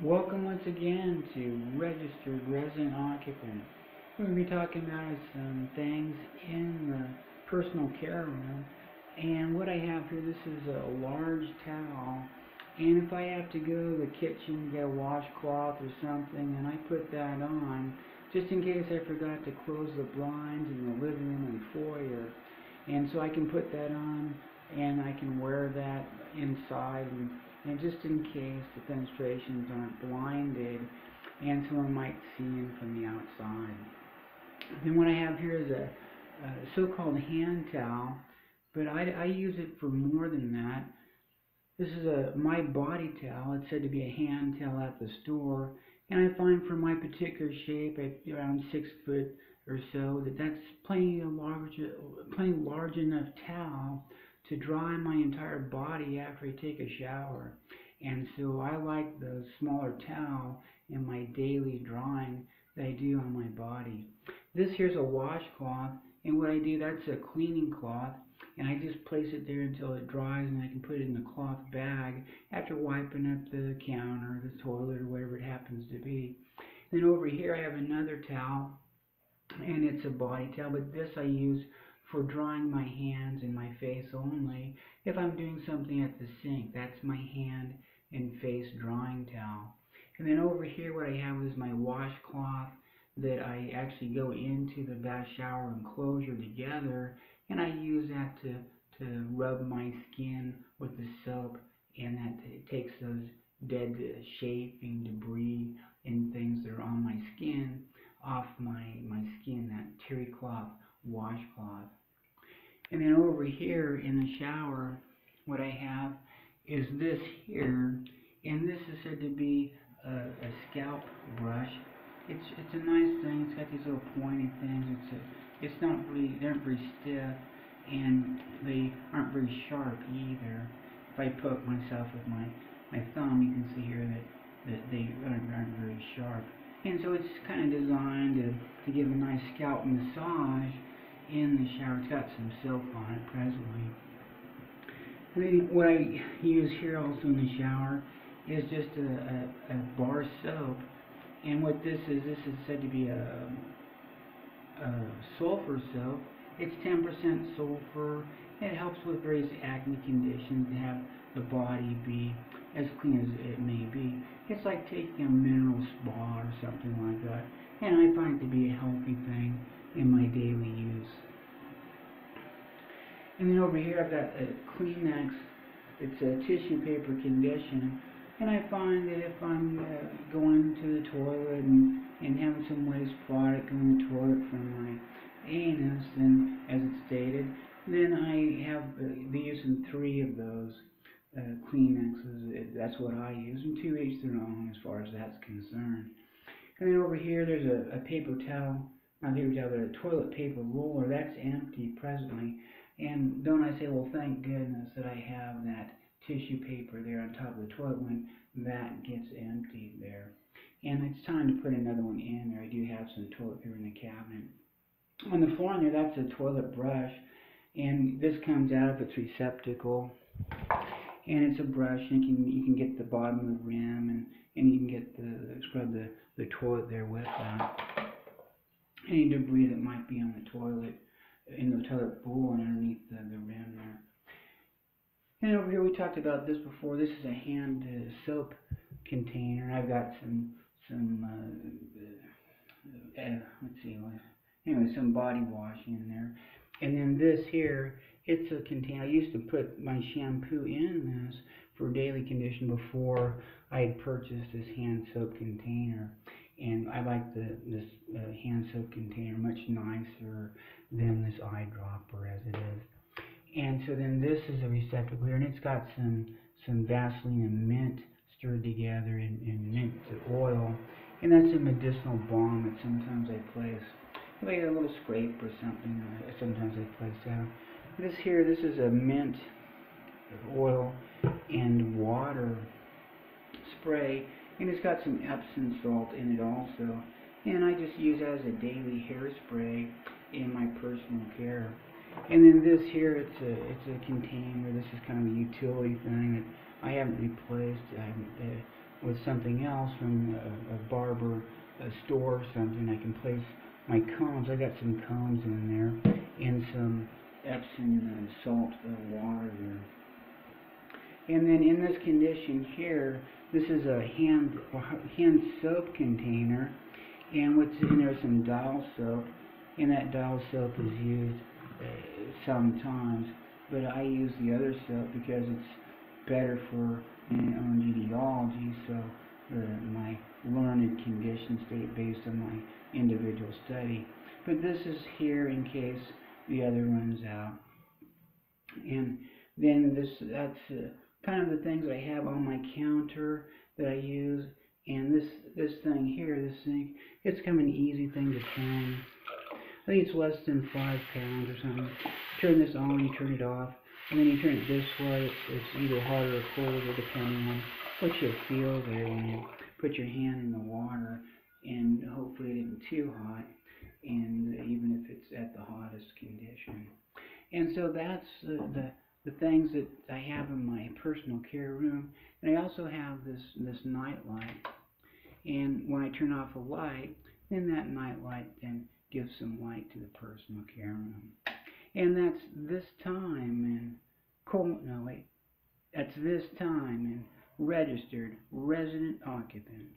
Welcome once again to Registered Resident Occupant. We're going to be talking about some things in the personal care room. And what I have here, this is a large towel. And if I have to go to the kitchen, get a washcloth or something, and I put that on, just in case I forgot to close the blinds in the living room and foyer. And so I can put that on, and I can wear that inside, and just in case the fenestrations aren't blinded and someone might see in from the outside. Then what I have here is a so-called hand towel, but I use it for more than that. This is a my body towel. It's said to be a hand towel at the store, and I find for my particular shape, around 6 foot or so, that's plenty large enough towel to dry my entire body after I take a shower. And so I like the smaller towel in my daily drying that I do on my body. This here's a washcloth, and what I do, that's a cleaning cloth, and I just place it there until it dries, and I can put it in the cloth bag after wiping up the counter, the toilet, or whatever it happens to be. Then over here I have another towel, and it's a body towel, but this I use for drying my hands and my face only. If I'm doing something at the sink, that's my hand and face drying towel. And then over here what I have is my washcloth that I actually go into the bath shower enclosure together, and I use that to rub my skin with the soap, and that it takes those dead chafing debris and things that are on my skin off my skin, that terry cloth washcloth. And then over here in the shower, what I have is this here, and this is said to be a scalp brush. It's a nice thing. It's got these little pointy things. They aren't very stiff, and they aren't very sharp either. If I poke myself with my thumb, you can see here that they aren't very sharp. And so it's kind of designed to give a nice scalp massage in the shower. It's got some soap on it presently. And then what I use here also in the shower is just a bar soap. And what this is said to be a sulfur soap. It's 10% sulfur. It helps with various acne conditions to have the body be as clean as it may be. It's like taking a mineral spa or something like that. And I find it to be a healthy thing in my daily use. And then over here I've got a Kleenex. It's a tissue paper conditioner. And I find that if I'm going to the toilet and having some waste product in the toilet from my anus, and as it's stated, then I have the use in 3 of those Kleenexes. That's what I use, and 2 each their own as far as that's concerned. And then over here there's a paper towel, not paper towel, but a toilet paper roller. That's empty presently. And don't I say, well, thank goodness that I have that tissue paper there on top of the toilet when that gets emptied there. And it's time to put another one in there. I do have some toilet paper in the cabinet. On the floor in there, that's a toilet brush, and this comes out of its receptacle, and it's a brush, and you can get the bottom of the rim, and you can get scrub the toilet there with that. Any debris that might be on the toilet, in the toilet bowl and underneath the rim there. And over here we talked about this before. This is a hand soap container. I've got let's see, anyway, some body wash in there. And then this here, it's a container. I used to put my shampoo in this for daily condition before I had purchased this hand soap container. And I like this hand soap container much nicer than this eyedropper as it is. And so then this is a receptacle here, and it's got some Vaseline and mint stirred together in mint oil. And that's a medicinal balm that sometimes I place. If I get a little scrape or something, sometimes I place out. This is a mint oil and water spray, and it's got some Epsom salt in it also. And I just use that as a daily hairspray in my personal care. And then this here, it's a container. This is kind of a utility thing that I haven't replaced. with something else from a barber, a store or something. I can place my combs. I got some combs in there and some Epsom salt water there. And then in this condition here, this is a hand soap container, and what's in there is some dial soap, and that dial soap is used sometimes, but I use the other soap because it's better for etiology, so my learned condition state based on my individual study. But this is here in case the other runs out. And then that's kind of the things I have on my counter that I use. And this thing here, this thing, it's kind of an easy thing to turn. I think it's less than 5 pounds or something. Turn this on, you turn it off, and then you turn it this way. It's either hotter or colder depending on what you feel there when you put your hand in the water, and hopefully it isn't too hot, and even if it's at the hottest condition. And so that's the things that I have in my personal care room. And I also have this night light, and when I turn off a light, then that night light then gives some light to the personal care room. And that's this time in that's this time in registered resident occupant.